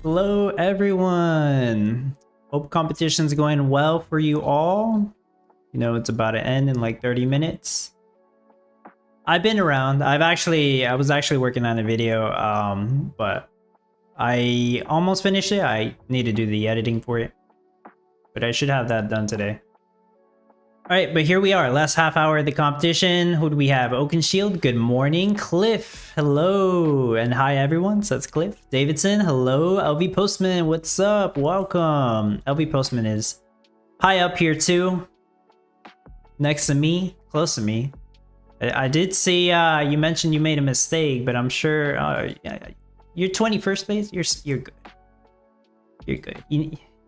Hello, everyone. Hope competition's going well for you all. You know, it's about to end in like 30 minutes. I've been around. I was actually working on a video, but I almost finished it. I need to do the editing for it, but I should have that done today. All right, but here we are, last half hour of the competition. Who do we have? Oakenshield, good morning. Cliff, hello. And hi, everyone. So that's Cliff. Davidson, hello. LV Postman, what's up? Welcome. LV Postman is high up here, too. Next to me, close to me. I did see you mentioned you made a mistake, but I'm sure you're 21st place. You're good. You're good.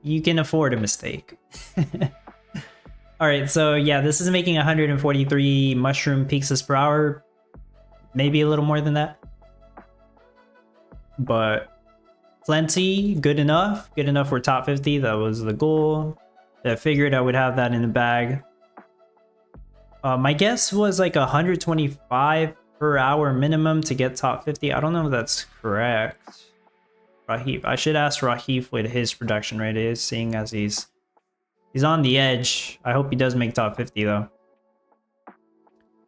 You can afford a mistake. All right, so yeah, this is making 143 mushroom pixels per hour, maybe a little more than that, but plenty, good enough for top 50. That was the goal. I figured I would have that in the bag. My guess was like 125 per hour minimum to get top 50. I don't know if that's correct. Rahif, I should ask Rahif what his production rate is, seeing as he's on the edge. I hope he does make top 50 though.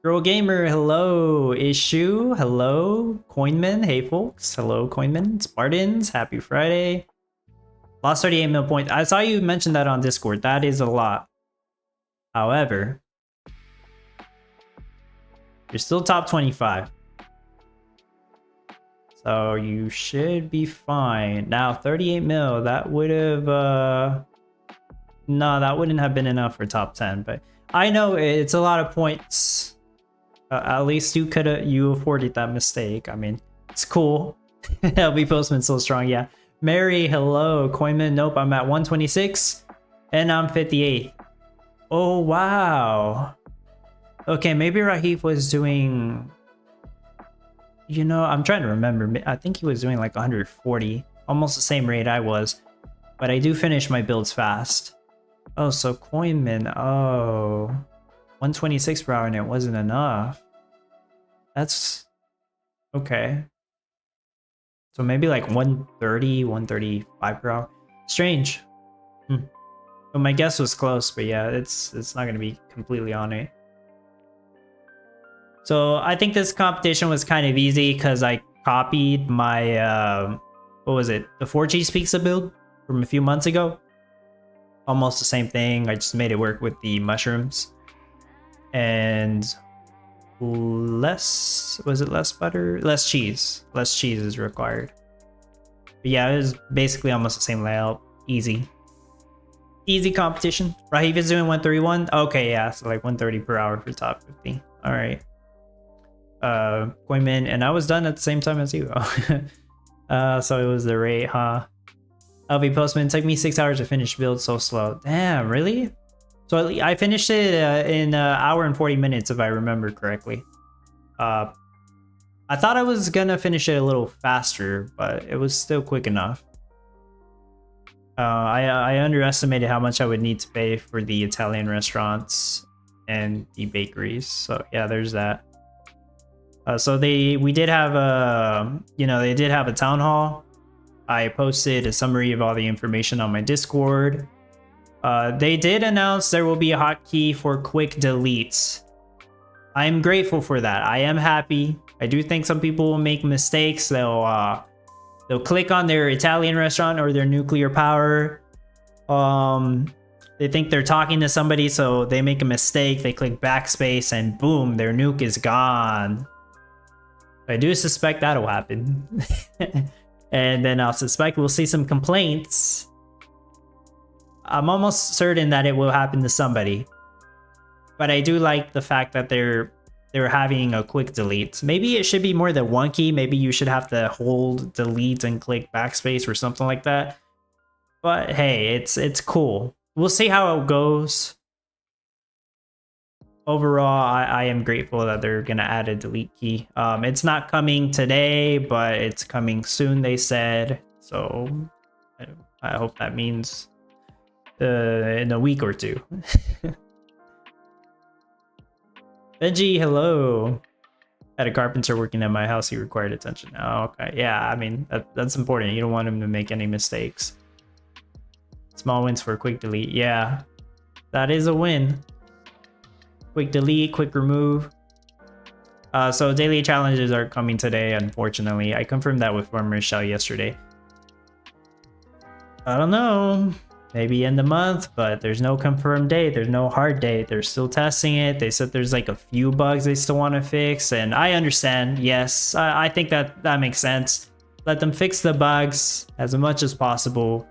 Girl Gamer, hello. Issue, hello. Coinman, hey folks. Hello Coinman. Spartans, happy Friday. Lost 38 mil points. I saw you mention that on Discord. That is a lot. However, you're still top 25. So you should be fine. Now 38 mil, that would have no, that wouldn't have been enough for top 10, but I know it's a lot of points. At least you afforded that mistake. I mean, it's cool. LB Postman so strong, yeah. Mary, hello. Coinman, nope, I'm at 126 and I'm 58. Oh, wow. Okay, maybe Rahif was doing, you know, I'm trying to remember. I think he was doing like 140, almost the same rate I was, but I do finish my builds fast. Oh, so Coinman, oh, 126 per hour and it wasn't enough. That's okay. So maybe like 130, 135 per hour. Strange. Well, my guess was close, but yeah, it's not going to be completely on it. So I think this competition was kind of easy because I copied my, what was it? The 4G Pizza build from a few months ago. Almost the same thing. I just made it work with the mushrooms. And less butter? Less cheese. Less cheese is required. But yeah, it was basically almost the same layout. Easy. Easy competition. Rahif is doing 131. Okay, yeah, so like 130 per hour for top 50. Alright. Coinman, and I was done at the same time as you. So it was the rate, huh? LV Postman, took me 6 hours to finish build, so slow. Damn, really? So I finished it in an hour and 40 minutes, if I remember correctly. I thought I was gonna finish it a little faster, but it was still quick enough. I underestimated how much I would need to pay for the Italian restaurants and the bakeries. So yeah, there's that. So we did have they did have a town hall. I posted a summary of all the information on my Discord. They did announce there will be a hotkey for quick deletes. I'm grateful for that. I am happy. I do think some people will make mistakes. They'll click on their Italian restaurant or their nuclear power. They think they're talking to somebody, so they make a mistake. They click backspace and boom, their nuke is gone. I do suspect that'll happen. And then I'll suspect we'll see some complaints. I'm almost certain that it will happen to somebody. But I do like the fact that they're having a quick delete. Maybe it should be more than one key. Maybe you should have to hold delete and click backspace or something like that. But hey, it's cool. We'll see how it goes. Overall, I am grateful that they're gonna add a delete key. It's not coming today, but it's coming soon, they said. So I hope that means in a week or two. Benji, hello. Had a carpenter working at my house. He required attention. Oh, okay. Yeah, I mean, that's important. You don't want him to make any mistakes. Small wins for a quick delete. Yeah, that is a win. Quick delete, quick remove. So daily challenges are coming today, unfortunately. I confirmed that with Farmer Shell yesterday. I don't know. Maybe end the month, but there's no confirmed date. There's no hard date. They're still testing it. They said there's like a few bugs they still want to fix, and I understand. Yes, I think that makes sense. Let them fix the bugs as much as possible.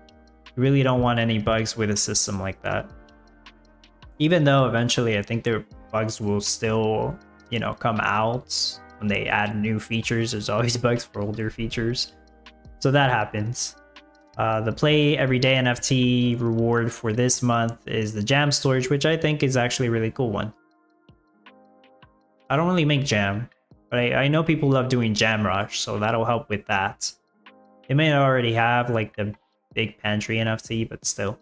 You really don't want any bugs with a system like that. Even though eventually I think their bugs will still, you know, come out when they add new features. There's always bugs for older features. So that happens. The play everyday NFT reward for this month is the jam storage, which I think is actually a really cool one. I don't really make jam, but I know people love doing jam rush, so that'll help with that. They may already have like the big pantry NFT, but still,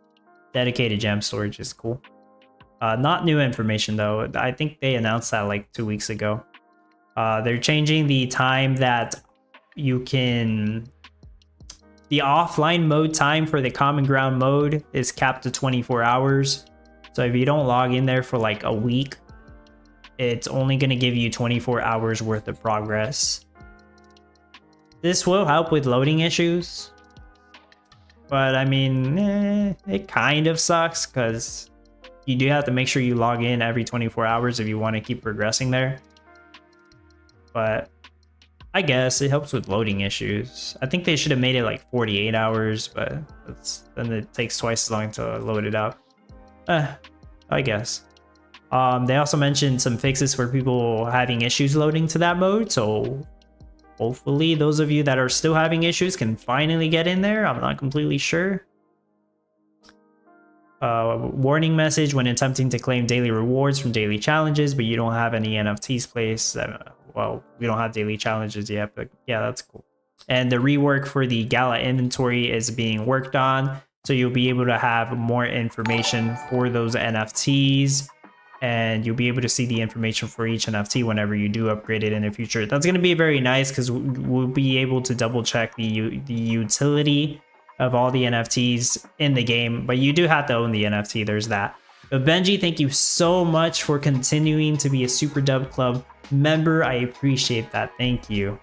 dedicated jam storage is cool. Not new information though. I think they announced that like 2 weeks ago. They're changing the time that you can... The offline mode time for the common ground mode is capped to 24 hours. So if you don't log in there for like a week, it's only going to give you 24 hours worth of progress. This will help with loading issues. But I mean, it kind of sucks because you do have to make sure you log in every 24 hours if you want to keep progressing there. But I guess it helps with loading issues. I think they should have made it like 48 hours, but then it takes twice as long to load it up. I guess. They also mentioned some fixes for people having issues loading to that mode, so hopefully those of you that are still having issues can finally get in there. I'm not completely sure. Warning message when attempting to claim daily rewards from daily challenges, but you don't have any NFTs placed. Well, we don't have daily challenges yet, but yeah, that's cool. And the rework for the Gala inventory is being worked on, so you'll be able to have more information for those NFTs, and you'll be able to see the information for each NFT whenever you do upgrade it in the future. That's going to be very nice because we'll be able to double check the utility of all the NFTs in the game, but you do have to own the NFT. There's that. But Benji, thank you so much for continuing to be a Super Dub Club member. I appreciate that. Thank you.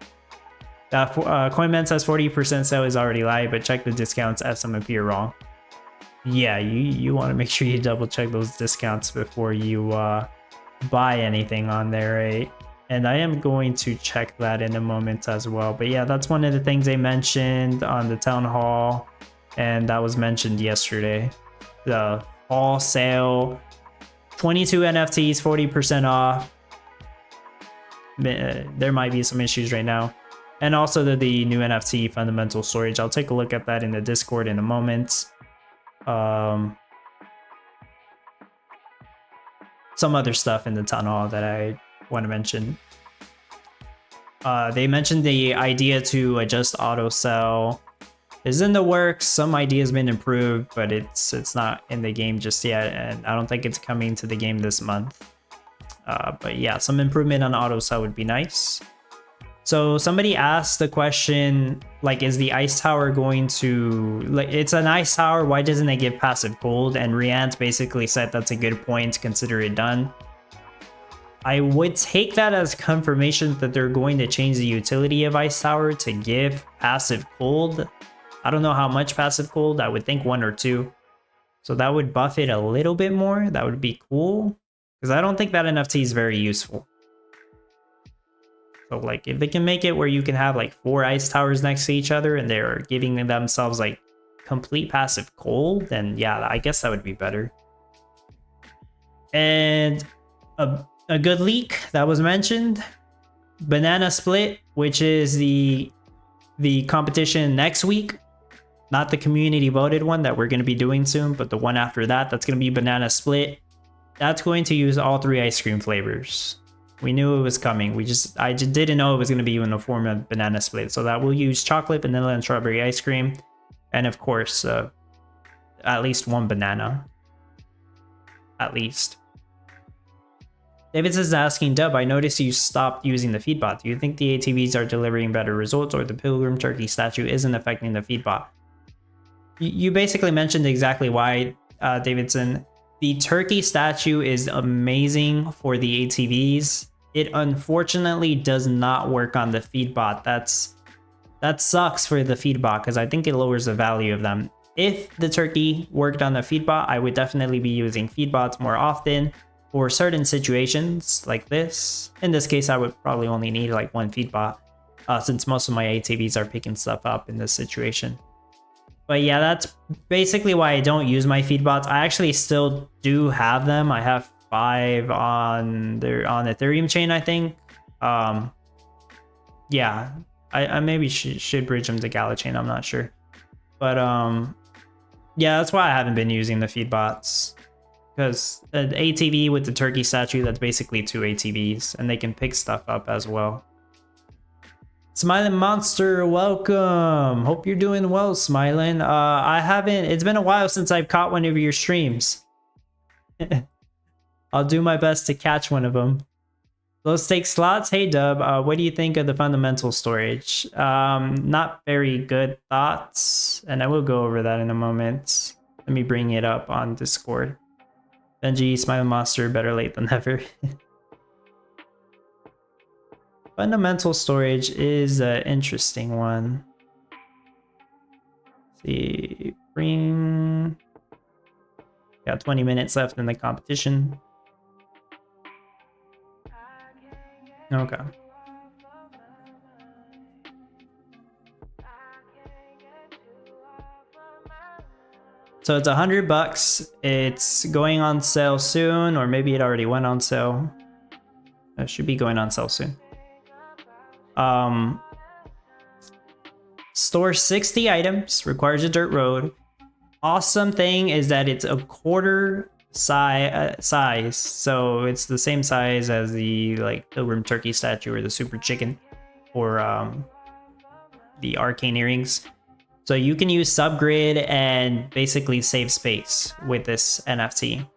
CoinMan says 40% sale is already live, but check the discounts as some appear wrong. Yeah, you want to make sure you double check those discounts before you buy anything on there, right? And I am going to check that in a moment as well. But yeah, that's one of the things they mentioned on the town hall, and that was mentioned yesterday. The fall sale, 22 NFTs, 40% off. There might be some issues right now. And also the new NFT fundamental storage. I'll take a look at that in the Discord in a moment. Some other stuff in the town hall that I want to mention. They mentioned the idea to adjust auto sell is in the works. Some idea has been improved, but it's not in the game just yet, and I don't think it's coming to the game this month. But yeah, some improvement on auto sell would be nice. So somebody asked the question, like, is the ice tower going to, like, it's an ice tower, why doesn't it give passive gold? And Riant basically said that's a good point, consider it done. I would take that as confirmation that they're going to change the utility of ice tower to give passive gold. I don't know how much passive gold, I would think 1 or 2. So that would buff it a little bit more, that would be cool. Because I don't think that NFT is very useful. So like if they can make it where you can have like 4 ice towers next to each other and they're giving themselves like complete passive gold, then yeah, I guess that would be better. And a good leak that was mentioned, Banana Split, which is the competition next week, not the community voted one that we're going to be doing soon, but the one after that, that's going to be Banana Split. That's going to use all 3 ice cream flavors. We knew it was coming. I just didn't know it was going to be in the form of Banana Split. So that will use chocolate, vanilla, and strawberry ice cream. And of course, at least 1 banana. At least. Davidson is asking, Dub, I noticed you stopped using the feedbot. Do you think the ATVs are delivering better results or the Pilgrim Turkey statue isn't affecting the feedbot? You basically mentioned exactly why, Davidson. The turkey statue is amazing for the ATVs. It unfortunately does not work on the feedbot. That sucks for the feedbot because I think it lowers the value of them. If the turkey worked on the feedbot, I would definitely be using feedbots more often for certain situations like this. In this case, I would probably only need like one feedbot since most of my ATVs are picking stuff up in this situation. But yeah, that's basically why I don't use my feedbots. I actually still do have them. I have 5 on Ethereum chain, I think. Yeah, I maybe should bridge them to Gala chain. I'm not sure. But yeah, that's why I haven't been using the feedbots. Because an ATV with the turkey statue, that's basically 2 ATVs, and they can pick stuff up as well. Smiling Monster, welcome. Hope you're doing well, Smiling. It's been a while since I've caught one of your streams. I'll do my best to catch one of them. Low stake slots, hey Dub, what do you think of the fundamental storage? Not very good thoughts, and I will go over that in a moment. Let me bring it up on Discord. Benji, Smiling Monster, better late than never. Fundamental storage is an interesting one. Let's see, got 20 minutes left in the competition. Okay. So it's $100. It's going on sale soon, or maybe it already went on sale. It should be going on sale soon. Store 60 items, requires a dirt road. Awesome thing is that it's a quarter size, so it's the same size as the like Pilgrim Turkey statue or the Super Chicken or the Arcane Earrings. So you can use subgrid and basically save space with this NFT.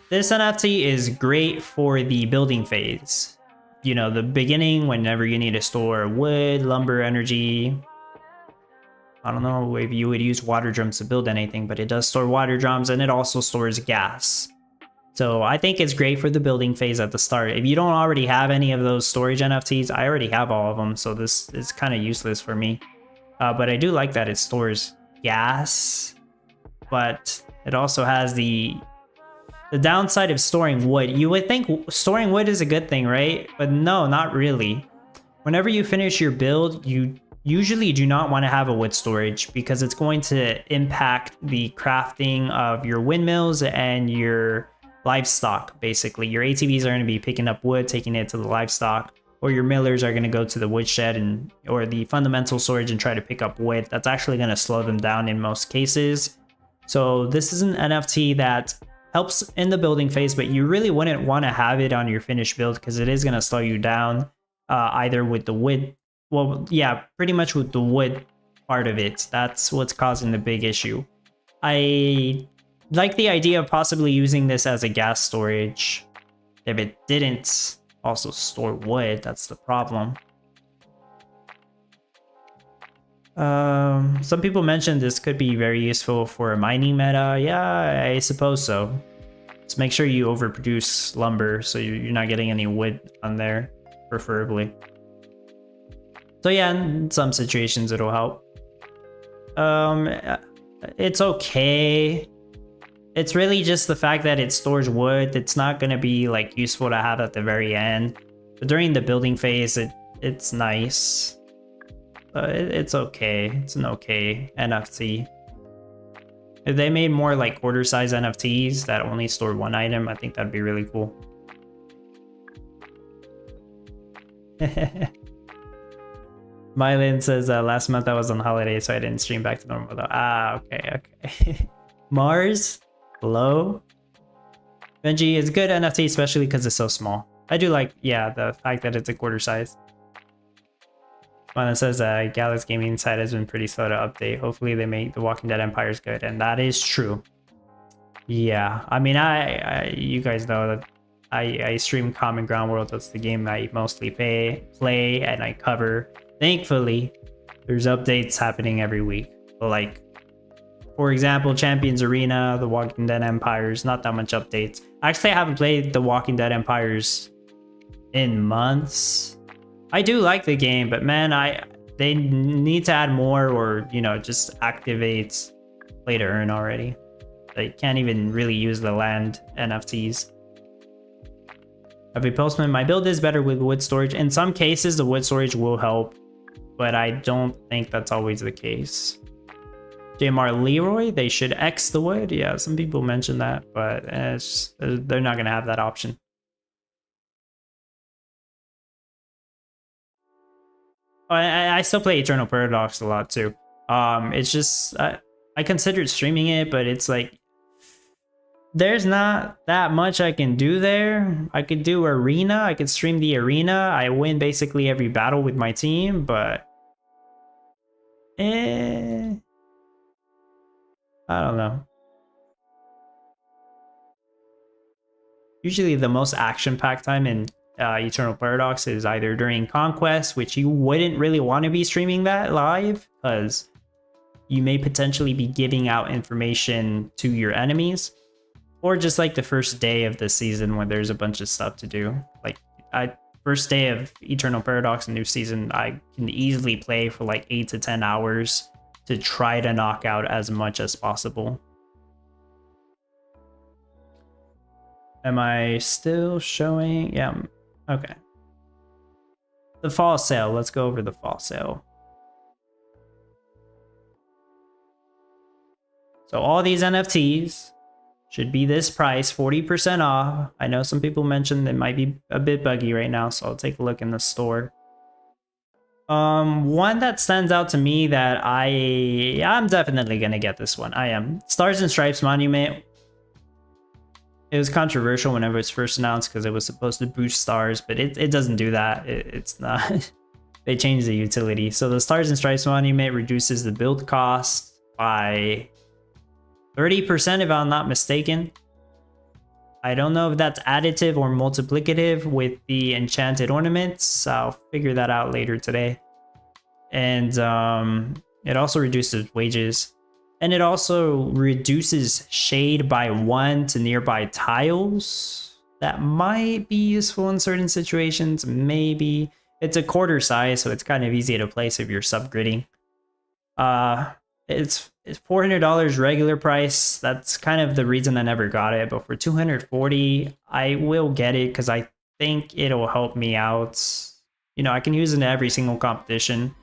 This NFT is great for the building phase. You know, the beginning, whenever you need to store wood, lumber, energy. I don't know if you would use water drums to build anything, but it does store water drums and it also stores gas. So I think it's great for the building phase at the start. If you don't already have any of those storage NFTs, I already have all of them, so this is kind of useless for me. But I do like that it stores gas, but it also has the downside of storing wood. You would think storing wood is a good thing, right? But no, not really. Whenever you finish your build, you usually do not want to have a wood storage because it's going to impact the crafting of your windmills and your livestock. Basically, your ATVs are going to be picking up wood, taking it to the livestock, or your millers are going to go to the woodshed or the fundamental storage and try to pick up wood. That's actually going to slow them down in most cases. So this is an NFT that helps in the building phase, but you really wouldn't want to have it on your finished build because it is going to slow you down either with the wood. Well, yeah, pretty much with the wood part of it. That's what's causing the big issue. I like the idea of possibly using this as a gas storage. If it didn't also store wood, that's the problem. Some people mentioned this could be very useful for a mining meta. Yeah, I suppose so. Just make sure you overproduce lumber so you're not getting any wood on there, preferably. So yeah, in some situations it'll help. It's okay. It's really just the fact that it stores wood. It's not going to be like useful to have at the very end. But during the building phase, it's nice. It's okay. It's an okay NFT. If they made more like quarter size NFTs that only store one item, I think that'd be really cool. Mylin says, last month I was on holiday, so I didn't stream back to normal though. Ah, okay. Mars, hello. Benji is a good NFT, especially because it's so small. I do like, yeah, the fact that it's a quarter size. One says Gala's gaming side has been pretty slow to update. Hopefully they make the Walking Dead Empires good, and that is true. Yeah, I mean, you guys know that I stream Common Ground World. That's the game I mostly play and I cover. Thankfully, there's updates happening every week. Like, for example, Champions Arena, The Walking Dead Empires, not that much updates. Actually, I haven't played The Walking Dead Empires in months. I do like the game, but man, they need to add more, or just activate play to earn already. They can't even really use the land NFTs. Every postman, my build is better with wood storage. In some cases, the wood storage will help, but I don't think that's always the case. JMR Leroy, they should X the wood. Yeah, some people mention that, but they're not gonna have that option. I still play Eternal Paradox a lot too. It's just I considered streaming it, but it's like there's not that much I can do there. I could do arena. I could stream the arena. I win basically every battle with my team, but I don't know. Usually the most action-packed time in Eternal Paradox is either during Conquest, which you wouldn't really want to be streaming that live, because you may potentially be giving out information to your enemies, or just like the first day of the season when there's a bunch of stuff to do. Like, first day of Eternal Paradox, new season, I can easily play for like 8 to 10 hours to try to knock out as much as possible. Am I still showing? Yeah, okay. The fall sale, let's go over the fall sale. So all these NFTs should be this price, 40% off. I know some people mentioned it might be a bit buggy right now, so I'll take a look in the store. One that stands out to me that I'm definitely gonna get this one. I am. Stars and Stripes Monument. It was controversial whenever it was first announced because it was supposed to boost stars, but it doesn't do that. It's not. They changed the utility. So the Stars and Stripes Monument reduces the build cost by 30% if I'm not mistaken. I don't know if that's additive or multiplicative with the enchanted ornaments. I'll figure that out later today. And it also reduces wages. And it also reduces shade by 1 to nearby tiles. That might be useful in certain situations, maybe. It's a quarter size, so it's kind of easy to place if you're subgridding. It's $400 regular price. That's kind of the reason I never got it, but for $240, I will get it because I think it'll help me out. I can use it in every single competition.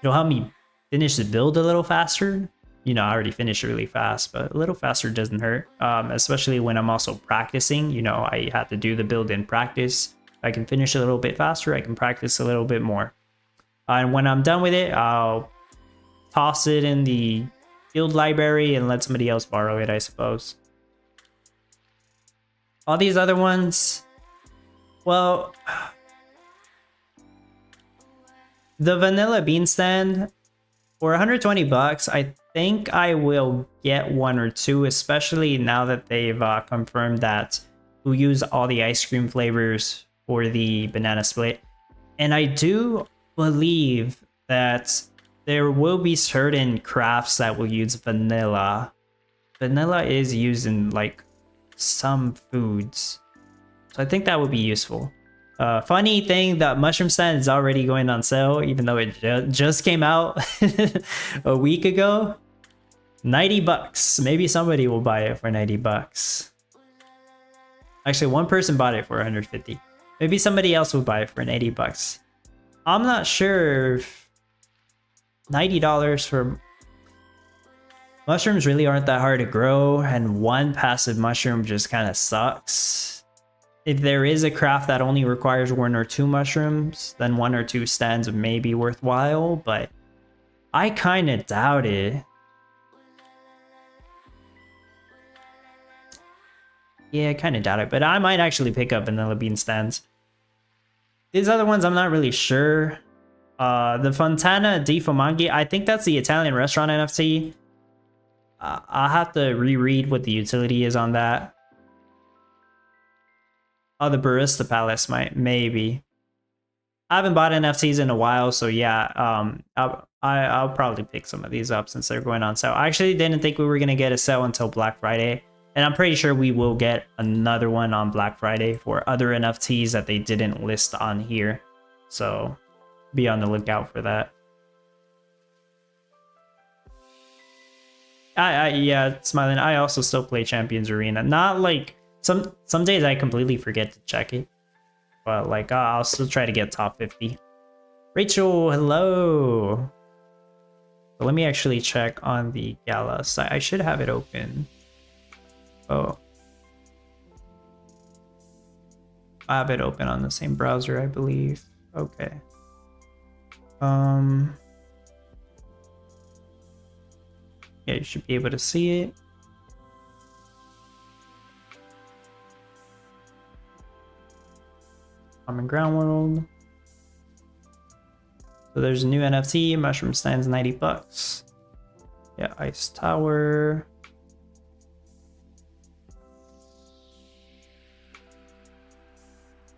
It'll help me finish the build a little faster. I already finished really fast, but a little faster doesn't hurt. Especially when I'm also practicing. I have to do the build in practice. If I can finish a little bit faster, I can practice a little bit more. And when I'm done with it, I'll toss it in the guild library and let somebody else borrow it, I suppose. All these other ones, well, the vanilla bean stand for 120 bucks, I think I will get 1 or 2, especially now that they've confirmed that we'll use all the ice cream flavors for the banana split. And I do believe that there will be certain crafts that will use vanilla. Vanilla is used in like some foods, so I think that would be useful. Funny thing, that mushroom stand is already going on sale, even though it just came out a week ago. 90 bucks. Maybe somebody will buy it for 90 bucks. Actually, one person bought it for 150. Maybe somebody else will buy it for 80 bucks. I'm not sure if $90 for mushrooms really aren't that hard to grow, and one passive mushroom just kind of sucks. If there is a craft that only requires 1 or 2 mushrooms, then 1 or 2 stands may be worthwhile, but I kind of doubt it. Yeah, I kind of doubt it, but I might actually pick up vanilla bean stands. These other ones, I'm not really sure. The Fontana di Fumaggi, I think that's the Italian restaurant NFT. I'll have to reread what the utility is on that. Oh, the Barista Palace might, maybe. I haven't bought NFTs in a while, so yeah, I'll probably pick some of these up since they're going on sale. I actually didn't think we were gonna get a sale until Black Friday, and I'm pretty sure we will get another one on Black Friday for other NFTs that they didn't list on here. So be on the lookout for that. Yeah, Smiling. I also still play Champions Arena. Not like some days I completely forget to check it, but like I'll still try to get top 50. Rachel, hello. So let me actually check on the Gala site. I should have it open. Oh, I have it open on the same browser, I believe. Okay. Yeah, you should be able to see it. Common Ground World. So there's a new NFT, Mushroom Stands, $90. Yeah, Ice Tower.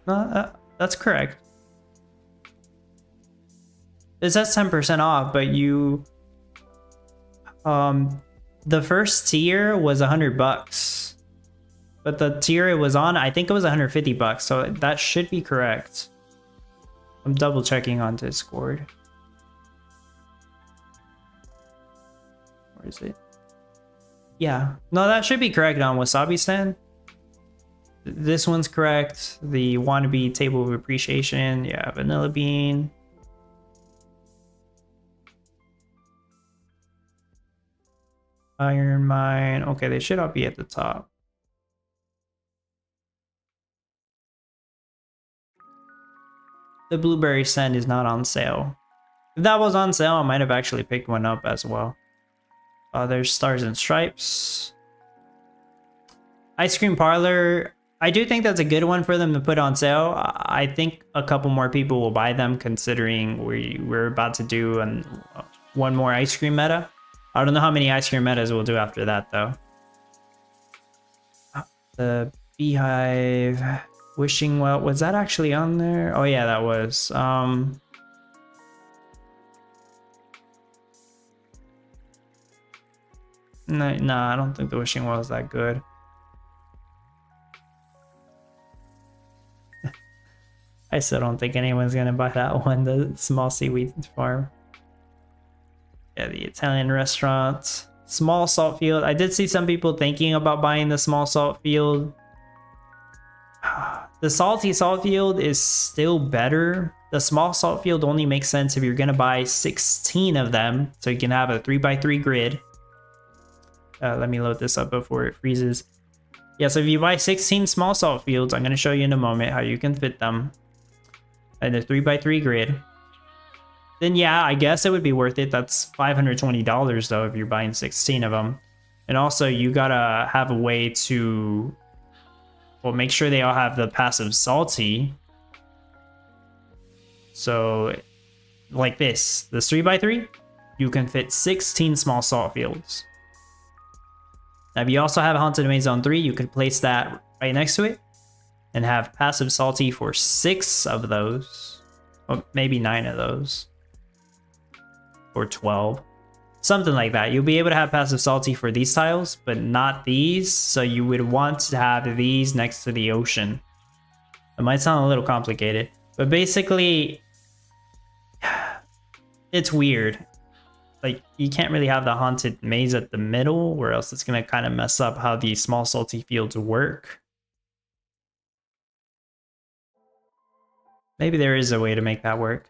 No, that's correct. It says 10% off, but you the first tier was $100, but the tier it was on, I think it was $150, so that should be correct. I'm double checking on Discord. Where is it? Yeah, no, that should be correct on Wasabi Stand. This one's correct. The Wannabe Table of Appreciation, yeah, Vanilla Bean. Iron Mine. Okay, they should all be at the top. The Blueberry Sand is not on sale. If that was on sale, I might have actually picked one up as well. There's Stars and Stripes. Ice Cream Parlor. I do think that's a good one for them to put on sale. I think a couple more people will buy them considering we're about to do one more ice cream meta. I don't know how many ice cream metas we'll do after that though. The Beehive, Wishing Well, was that actually on there? Oh yeah, that was. No, I don't think the Wishing Well is that good. I still don't think anyone's gonna buy that one, the Small Seaweed Farm. Yeah, the Italian restaurant. Small Salt Field. I did see some people thinking about buying the Small Salt Field. The Salty Salt Field is still better. The Small Salt Field only makes sense if you're gonna buy 16 of them, so you can have a 3x3 grid. Let me load this up before it freezes. Yeah, so if you buy 16 Small Salt Fields, I'm gonna show you in a moment how you can fit them in a 3x3 grid. Then yeah, I guess it would be worth it. That's $520 though if you're buying 16 of them. And also you gotta have a way to, well, make sure they all have the passive salty. So like this 3x3, you can fit 16 small salt fields. Now if you also have Haunted Maze on 3, you could place that right next to it and have passive salty for 6 of those, or maybe 9 of those, or 12, something like that. You'll be able to have passive salty for these tiles, but not these, so you would want to have these next to the ocean. It might sound a little complicated, but basically it's weird. Like, you can't really have the Haunted Maze at the middle, or else it's gonna kind of mess up how these small salty fields work. Maybe there is a way to make that work,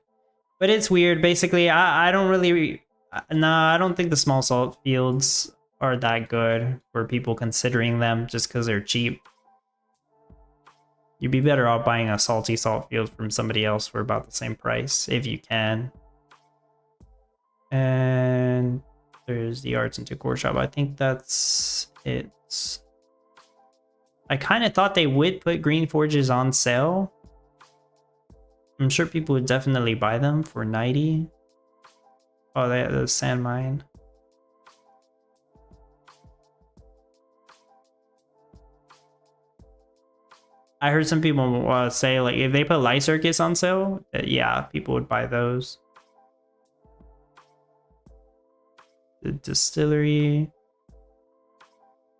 but it's weird. Basically, I don't really, I don't think the small salt fields are that good for people considering them just because they're cheap. You'd be better off buying a salty salt field from somebody else for about the same price if you can. And there's the arts and decor shop. I think that's it. I kind of thought they would put green forges on sale. I'm sure people would definitely buy them for 90. Oh, they have the sand mine. I heard some people say like if they put light circuits on sale, yeah, people would buy those. The distillery,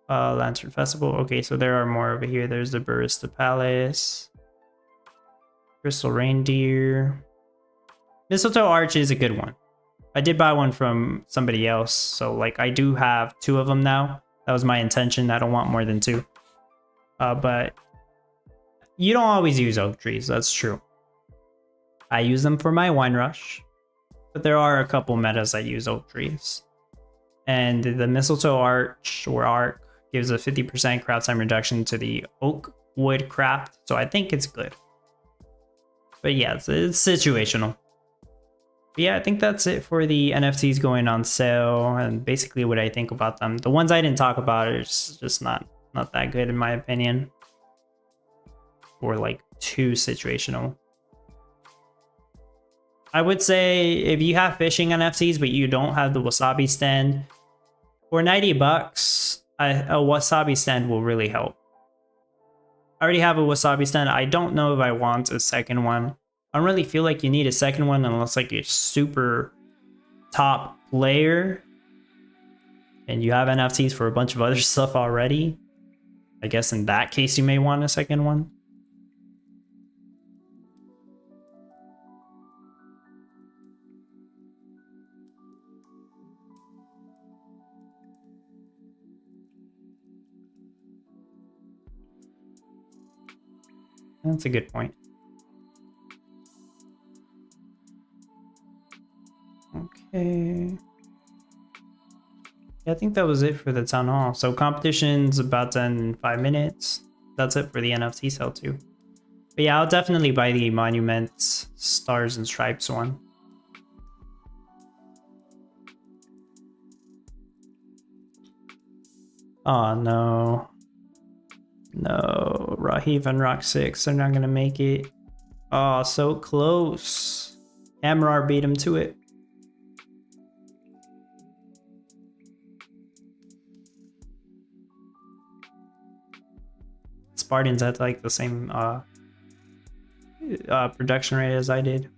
Lantern Festival. Okay, so there are more over here. There's the Barista Palace, Crystal Reindeer. Mistletoe Arch is a good one. I did buy one from somebody else, so like I do have 2 of them now. That was my intention. I don't want more than 2. But you don't always use oak trees, that's true. I use them for my wine rush, but there are a couple metas that use oak trees. And the Mistletoe Arch or Arc gives a 50% crowd time reduction to the oak wood craft, so I think it's good. But yeah, it's situational. But yeah, I think that's it for the NFTs going on sale and basically what I think about them. The ones I didn't talk about are just not that good in my opinion. Or like too situational. I would say if you have fishing NFTs but you don't have the wasabi stand, for 90 bucks, a wasabi stand will really help. I already have a wasabi stand. I don't know if I want a second one. I don't really feel like you need a second one unless like you're super top player and you have NFTs for a bunch of other stuff already. I guess in that case you may want a second one. That's a good point. Okay. Yeah, I think that was it for the town hall. So competition's about to end in 5 minutes. That's it for the NFT sale too. But yeah, I'll definitely buy the Monuments Stars and Stripes one. Oh no. No, Rahiv and Rock 6 are not gonna make it. Oh, so close. Amrar beat him to it. Spartans had like the same production rate as I did.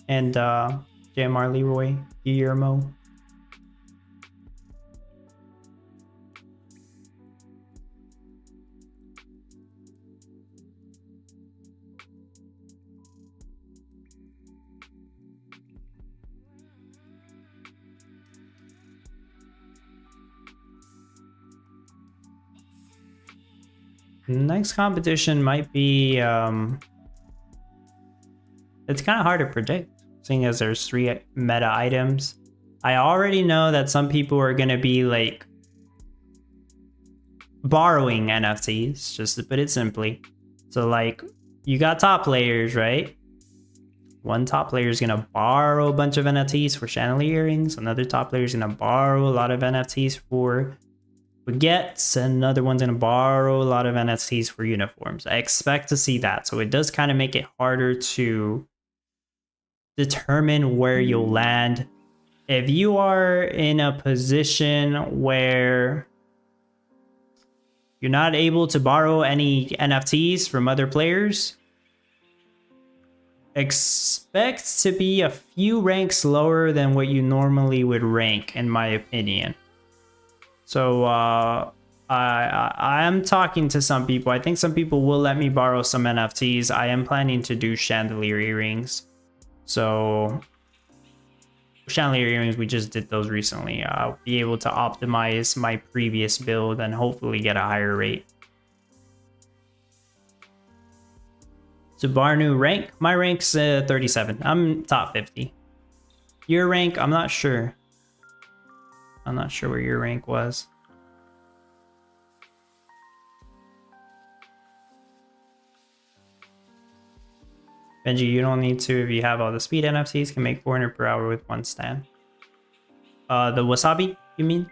And JMR Leroy, Guillermo. Next competition might be it's kind of hard to predict seeing as there's 3 meta items. I already know that some people are going to be like borrowing NFTs, just to put it simply. So like you got top players, right? One top player is going to borrow a bunch of NFTs for chandelier earrings. Another top player is going to borrow a lot of NFTs for baguettes, and another one's going to borrow a lot of NFTs for uniforms. I expect to see that. So it does kind of make it harder to determine where you'll land. If you are in a position where you're not able to borrow any NFTs from other players, expect to be a few ranks lower than what you normally would rank, in my opinion. So I am talking to some people. I think some people will let me borrow some NFTs. I am planning to do chandelier earrings. So chandelier earrings, we just did those recently. I'll be able to optimize my previous build and hopefully get a higher rate. So Barnu rank, my rank's 37. I'm top 50. Your rank, I'm not sure. I'm not sure where your rank was. Benji, you don't need to if you have all the speed NFTs, can make 400 per hour with 1 stand. The wasabi, you mean?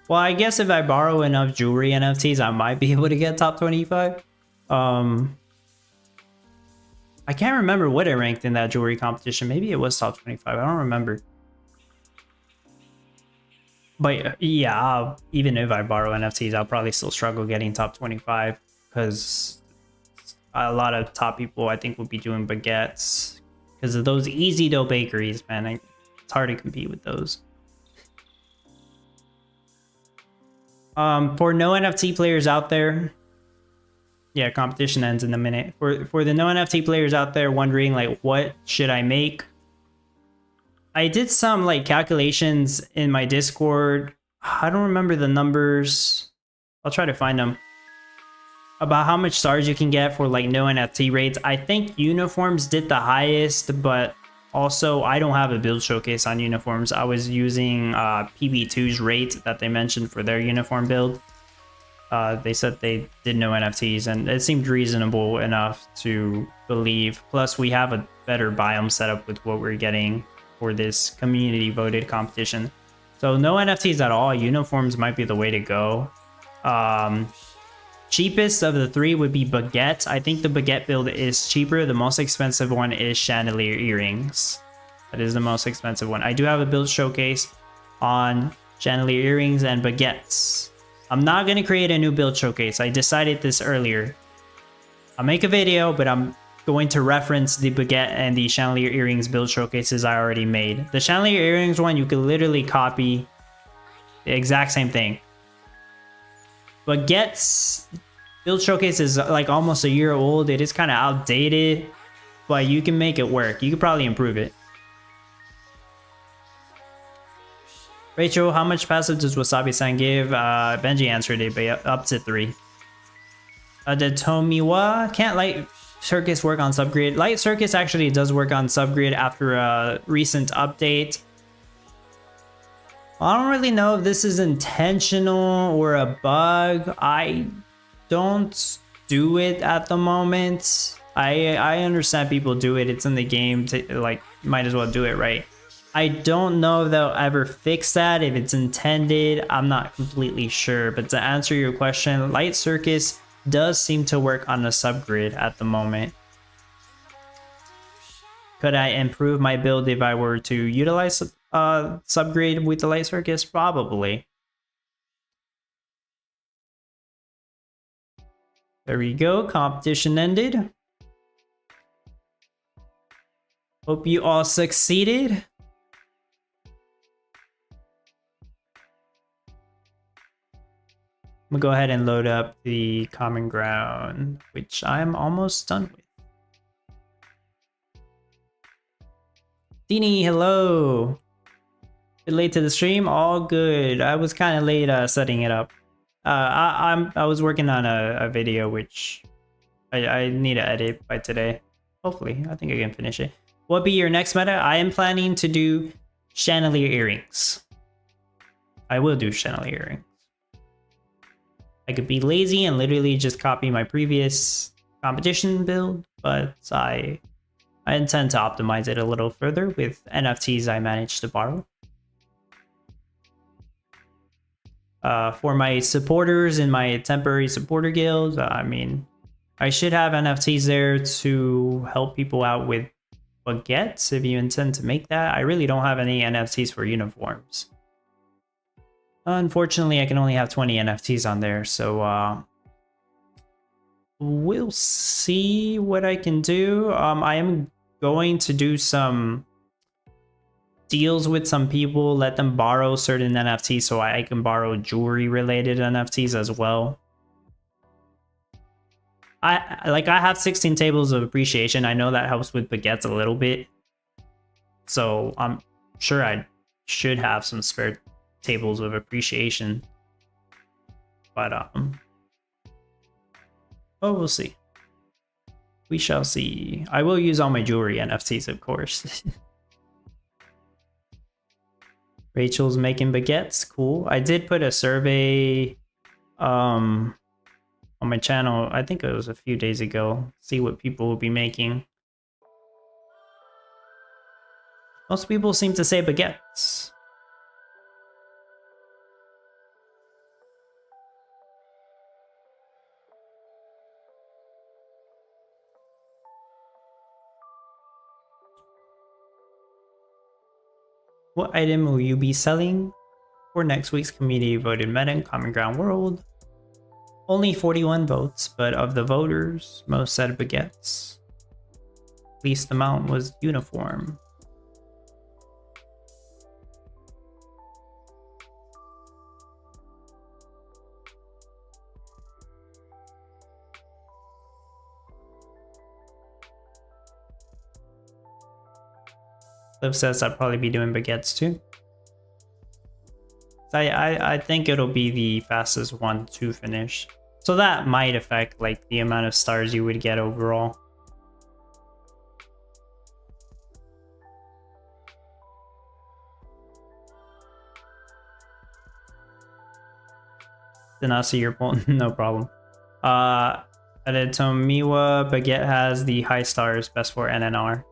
Well, I guess if I borrow enough jewelry NFTs, I might be able to get top 25. I can't remember what it ranked in that jewelry competition. Maybe it was top 25. I don't remember. But yeah, even if I borrow NFTs, I'll probably still struggle getting top 25 because a lot of top people I think will be doing baguettes because of those easy dough bakeries, man. It's hard to compete with those. For no NFT players out there, yeah, competition ends in a minute. For the no NFT players out there wondering like what should I make? I did some like calculations in my Discord. I don't remember the numbers. I'll try to find them. About how much stars you can get for like no NFT rates. I think uniforms did the highest, but also I don't have a build showcase on uniforms. I was using PB2's rate that they mentioned for their uniform build. They said they did no NFTs, and it seemed reasonable enough to believe. Plus, we have a better biome setup with what we're getting for this community voted competition. So no NFTs at all. Uniforms might be the way to go. Cheapest of the three would be baguette. I think the baguette build is cheaper. The most expensive one is chandelier earrings. That is the most expensive one. I do have a build showcase on chandelier earrings and baguettes. I'm not going to create a new build showcase. I decided this earlier. I'll make a video, but I'm going to reference the baguette and the chandelier earrings build showcases I already made. The chandelier earrings one, you can literally copy the exact same thing. Baguette's build showcase is like almost a year old. It is kind of outdated, but you can make it work. You could probably improve it. Rachel, how much passive does Wasabi-san give? Benji answered it, but up to 3. The Tomiwa, can't Light Circus work on subgrid? Light Circus actually does work on subgrid after a recent update. I don't really know if this is intentional or a bug. I don't do it at the moment. I understand people do it. It's in the game. Like, might as well do it, right? I don't know if they'll ever fix that, if it's intended. I'm not completely sure. But to answer your question, Light Circus does seem to work on the subgrid at the moment. Could I improve my build if I were to utilize subgrid with the Light Circus? Probably. There we go. Competition ended. Hope you all succeeded. I'm gonna go ahead and load up the common ground, which I'm almost done with. Dini, hello. Bit late to the stream, all good. I was kind of late setting it up. I was working on a video which I need to edit by today. Hopefully, I think I can finish it. What be your next meta? I am planning to do chandelier earrings. I will do chandelier earrings. I could be lazy and literally just copy my previous competition build, but I intend to optimize it a little further with NFTs I managed to borrow. For my supporters in my temporary supporter guild, I mean, I should have NFTs there to help people out with baguettes if you intend to make that. I really don't have any NFTs for uniforms. Unfortunately, I can only have 20 NFTs on there, so we'll see what I can do. I am going to do some deals with some people, let them borrow certain NFTs so I can borrow jewelry related NFTs as well. I have 16 tables of appreciation. I know that helps with baguettes a little bit, so I'm sure I should have some spare tables of appreciation, but oh, we'll see. We shall see. I will use all my jewelry NFTs, of course. Rachel's making baguettes. Cool. I did put a survey on my channel. I think it was a few days ago. See what people will be making. Most people seem to say baguettes. What item will you be selling for next week's community voted meta in Common Ground World? Only 41 votes, but of the voters, most said baguettes. Least amount was uniform. Liv says I'd probably be doing baguettes too. I think it'll be the fastest one to finish. So that might affect like the amount of stars you would get overall. Did not see your point. No problem. Adetomiwa baguette has the high stars, best for NNR.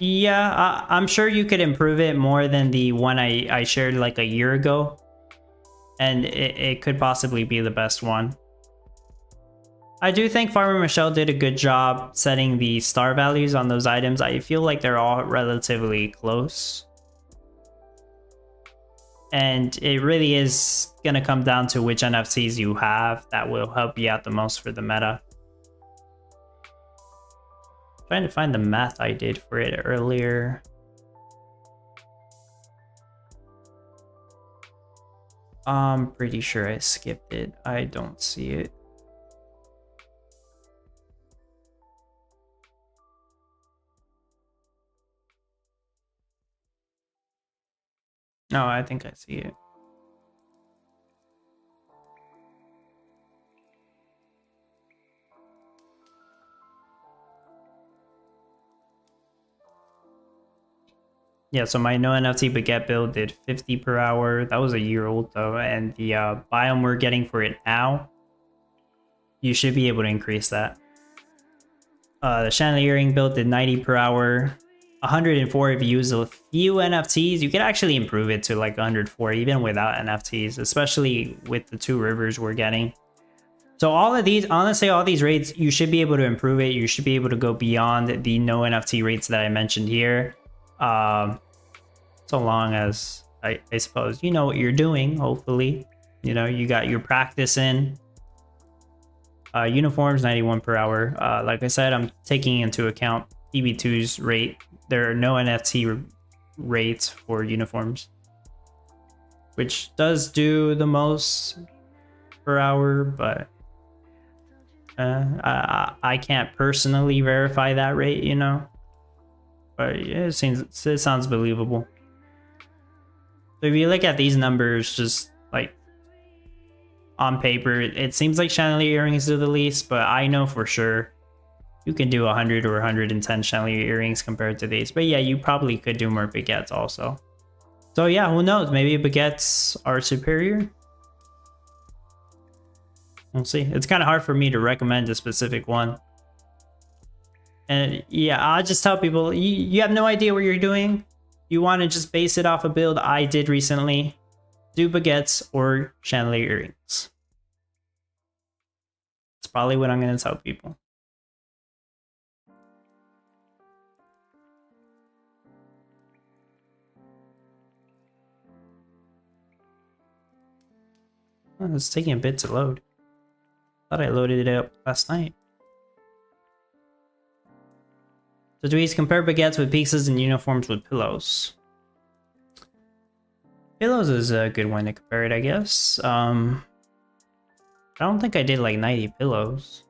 Yeah, I'm sure you could improve it more than the one I shared like a year ago. And it could possibly be the best one. I do think Farmer Michelle did a good job setting the star values on those items. I feel like they're all relatively close. And it really is going to come down to which NFTs you have that will help you out the most for the meta. Trying to find the math I did for it earlier. I'm pretty sure I skipped it. I don't see it. No, I think I see it. Yeah, so my no NFT baguette build did 50 per hour. That was a year old though, and the biome we're getting for it now, you should be able to increase that. The chandeliering build did 90 per hour. 104 if you use a few NFTs. You could actually improve it to like 104 even without NFTs, especially with the 2 rivers we're getting. So all of these, honestly, all these rates, you should be able to improve it. You should be able to go beyond the no NFT rates that I mentioned here. So long as I suppose you know what you're doing, hopefully. You know, you got your practice in. Uniforms 91 per hour. Like I said, I'm taking into account DB2's rate. There are no NFT rates for uniforms, which does do the most per hour, but I can't personally verify that rate, you know. But yeah, it sounds believable. So if you look at these numbers, just like on paper, it seems like chandelier earrings do the least, but I know for sure you can do 100 or 110 chandelier earrings compared to these. But yeah, you probably could do more baguettes also. So yeah, who knows? Maybe baguettes are superior. We'll see. It's kind of hard for me to recommend a specific one. And yeah, I just tell people, you have no idea what you're doing. You want to just base it off a build I did recently. Do baguettes or chandelier earrings. That's probably what I'm going to tell people. Oh, it's taking a bit to load. Thought I loaded it up last night. So do we compare baguettes with pizzas and uniforms with pillows? Pillows is a good one to compare it, I guess. I don't think I did like 90 pillows.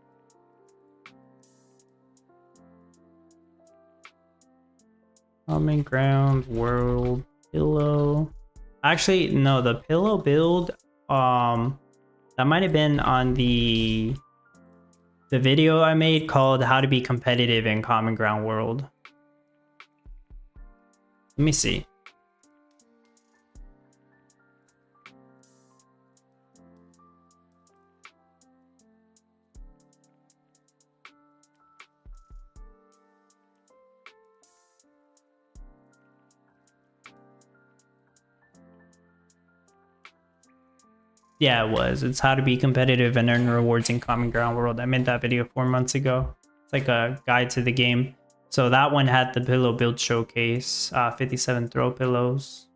Common Ground World pillow. Actually, no, the pillow build, that might have been on the video I made called How to Be Competitive in Common Ground World. Let me see. Yeah, it was. It's how to be competitive and earn rewards in Common Ground World. I made that video 4 months ago. It's like a guide to the game. So that one had the pillow build showcase, 57 throw pillows.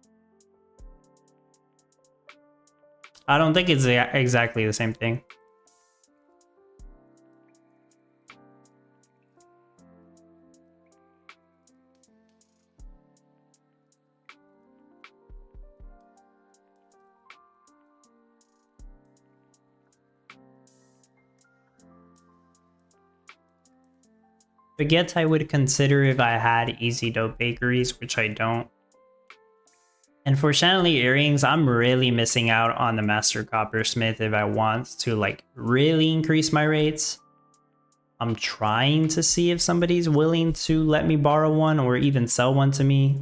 I don't think it's exactly the same thing. Baguettes I would consider if I had easy dough bakeries, which I don't. And for chandelier earrings, I'm really missing out on the Master Coppersmith if I want to like really increase my rates. I'm trying to see if somebody's willing to let me borrow one or even sell one to me.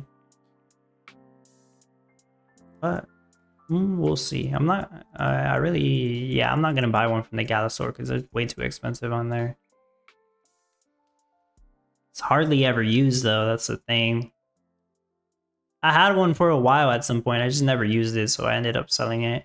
But we'll see. I'm not, I'm not going to buy one from the Gala store because it's way too expensive on there. It's hardly ever used though, that's the thing. I had one for a while at some point, I just never used it, so I ended up selling it.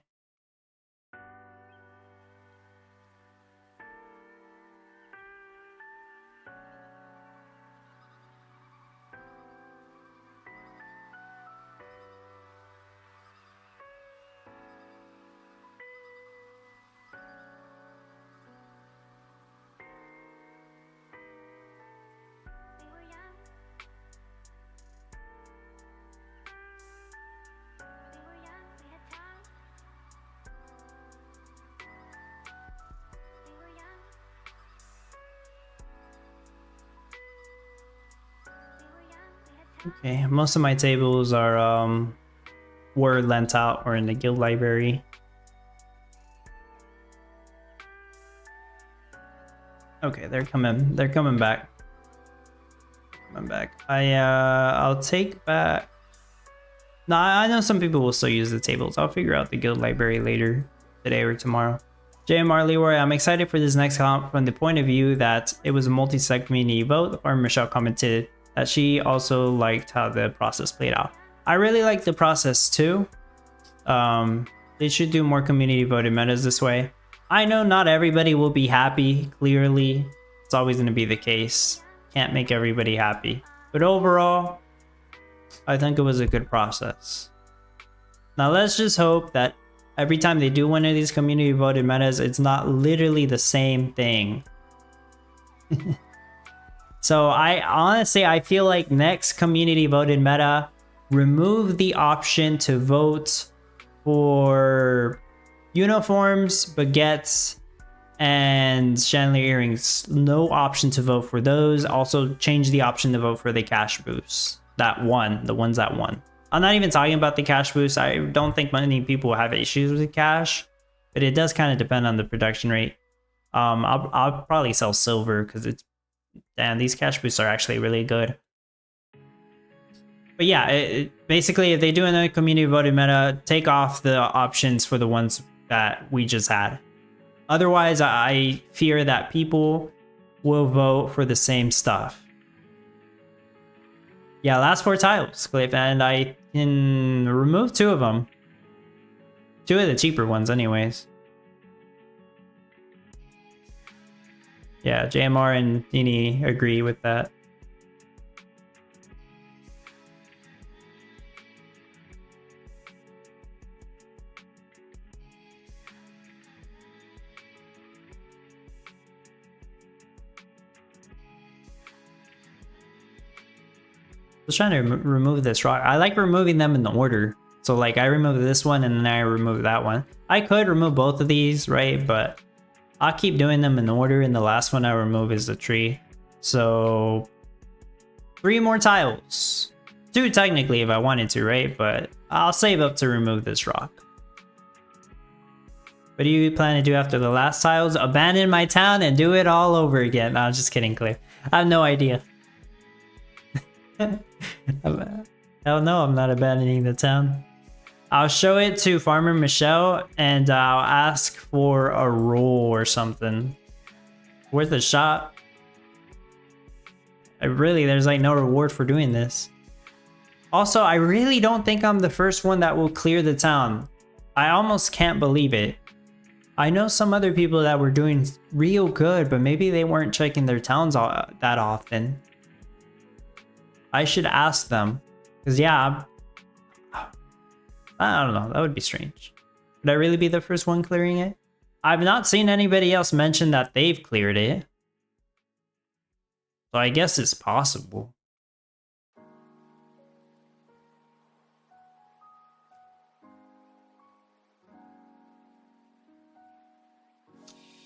Okay, most of my tables are were lent out or in the guild library. Okay, they're coming back. Coming back. I'll take back. No, I know some people will still use the tables. I'll figure out the guild library later today or tomorrow. JMR Leroy, I'm excited for this next comp from the point of view that it was a multi-sect community vote. Farmer Michelle commented that she also liked how the process played out. I really like the process too. They should do more community voted metas this way. I know not everybody will be happy, clearly. It's always going to be the case. Can't make everybody happy. But overall, I think it was a good process. Now let's just hope that every time they do one of these community voted metas, it's not literally the same thing. So I honestly, I feel like next community voted meta, remove the option to vote for uniforms, baguettes, and chandelier earrings. No option to vote for those. Also change the option to vote for the cash boost. The ones that won. I'm not even talking about the cash boost. I don't think many people have issues with cash, but it does kind of depend on the production rate. I'll probably sell silver because it's, damn, these cash boosts are actually really good. But yeah, basically, if they do another community voted meta, take off the options for the ones that we just had. Otherwise, I fear that people will vote for the same stuff. Yeah, last 4 tiles, Cliff, and I can remove 2 of them. 2 of the cheaper ones anyways. Yeah, JMR and Nini agree with that. I was trying to remove this rock. I like removing them in the order. So like I remove this one and then I remove that one. I could remove both of these, right? But I'll keep doing them in order, and the last one I remove is the tree. So 3 more tiles. 2 technically if I wanted to, right? But I'll save up to remove this rock. What do you plan to do after the last tiles? Abandon my town and do it all over again. No, I'm just kidding, Clay. I have no idea. Hell no, I'm not abandoning the town. I'll show it to Farmer Michelle and I'll ask for a roll or something. Worth a shot. There's like no reward for doing this. Also, I really don't think I'm the first one that will clear the town. I almost can't believe it. I know some other people that were doing real good, but maybe they weren't checking their towns that often. I should ask them. Because yeah, I don't know. That would be strange. Would I really be the first one clearing it? I've not seen anybody else mention that they've cleared it. So I guess it's possible.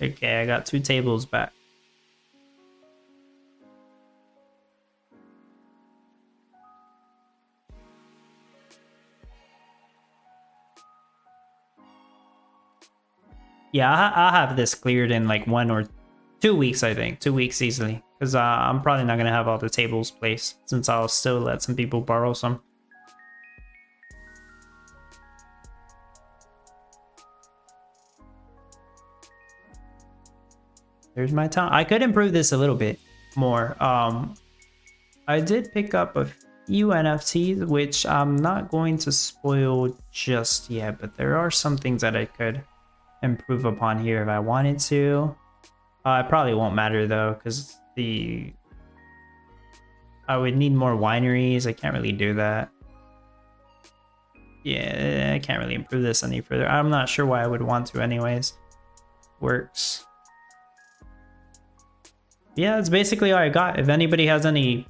Okay, I got 2 tables back. Yeah, I'll have this cleared in like 1 or 2 weeks, I think. 2 weeks easily. Because I'm probably not going to have all the tables placed, since I'll still let some people borrow some. There's my town. I could improve this a little bit more. I did pick up a few NFTs, which I'm not going to spoil just yet, but there are some things that I could improve upon here if I wanted to. It probably won't matter though, because I would need more wineries. I can't really do that. Yeah, I can't really improve this any further. I'm not sure why I would want to anyways. Works. Yeah, that's basically all I got. If anybody has any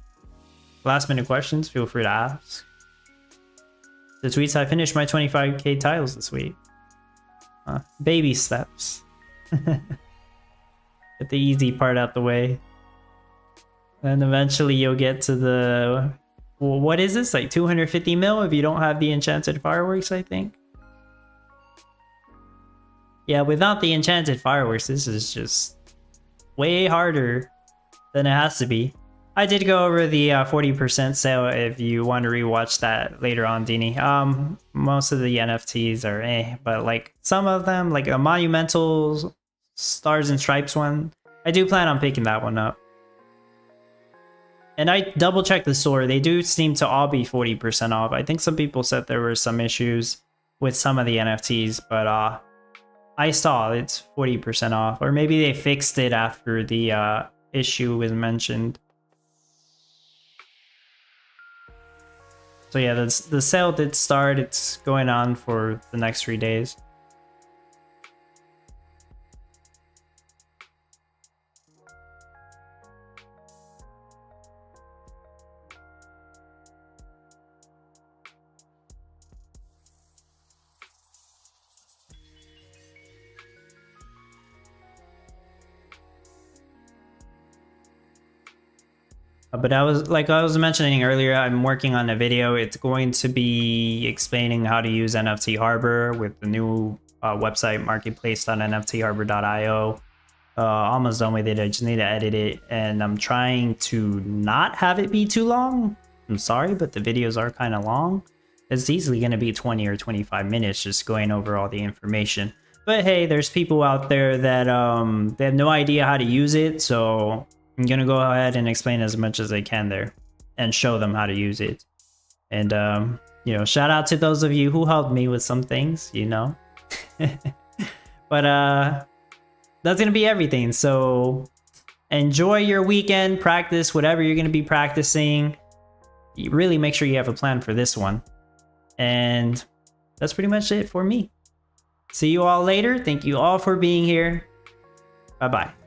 last minute questions, feel free to ask. The tweets: I finished my 25k tiles this week. Baby steps. Get the easy part out the way. And eventually you'll get to the... Well, what is this? Like 250 mil if you don't have the enchanted fireworks, I think? Yeah, without the enchanted fireworks, this is just way harder than it has to be. I did go over the 40% sale if you want to rewatch that later on, Dini. Most of the NFTs are but like some of them, like a Monumental Stars and Stripes one, I do plan on picking that one up. And I double checked the store. They do seem to all be 40% off. I think some people said there were some issues with some of the NFTs, but I saw it's 40% off. Or maybe they fixed it after the issue was mentioned. So yeah, the sale did start. It's going on for the next 3 days. But I was mentioning earlier, I'm working on a video. It's going to be explaining how to use NFT Harbor with the new website, marketplace.nftharbor.io. Almost done with it. I just need to edit it, and I'm trying to not have it be too long. I'm sorry, but the videos are kind of long. It's easily going to be 20 or 25 minutes just going over all the information. But hey, there's people out there that they have no idea how to use it, so I'm gonna go ahead and explain as much as I can there and show them how to use it. And you know, shout out to those of you who helped me with some things, you know. But that's gonna be everything. So enjoy your weekend, practice whatever you're gonna be practicing. You really make sure you have a plan for this one. And that's pretty much it for me. See you all later. Thank you all for being here. Bye-bye.